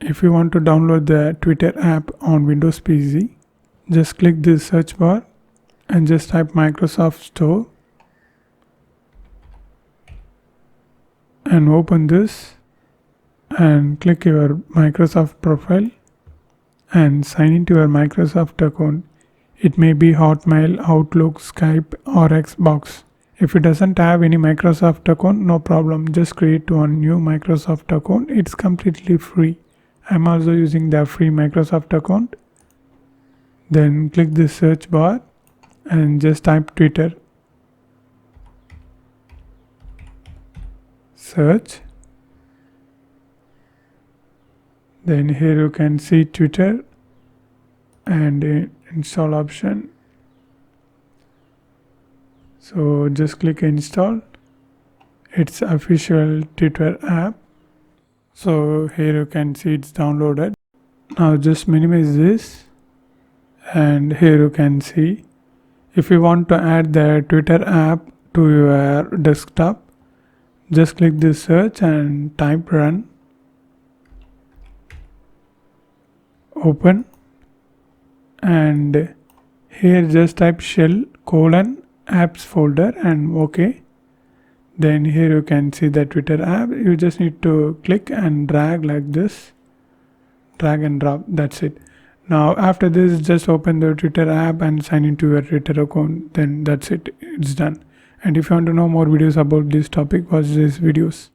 If you want to download the Twitter app on Windows PC, just click this search bar and just type Microsoft Store and open this and click your Microsoft profile and sign into your Microsoft account. It may be Hotmail, Outlook, Skype or Xbox. If it doesn't have any Microsoft account, no problem, just create one new Microsoft account. It's completely free. I'm also using the free Microsoft account. Then click the search bar and just type Twitter. Search. Then here you can see Twitter and install option. So just click install. It's official Twitter app. So here you can see it's downloaded. Now just minimize this and here you can see if you want to add the Twitter app to your desktop, just click this search and type run. Open and here just type shell : apps folder and OK. Then here you can see the Twitter app. You just need to click and drag like this, drag and drop, that's it. Now after this, just open the Twitter app and sign into your Twitter account. Then that's it, it's done. And if you want to know more videos about this topic, watch these videos.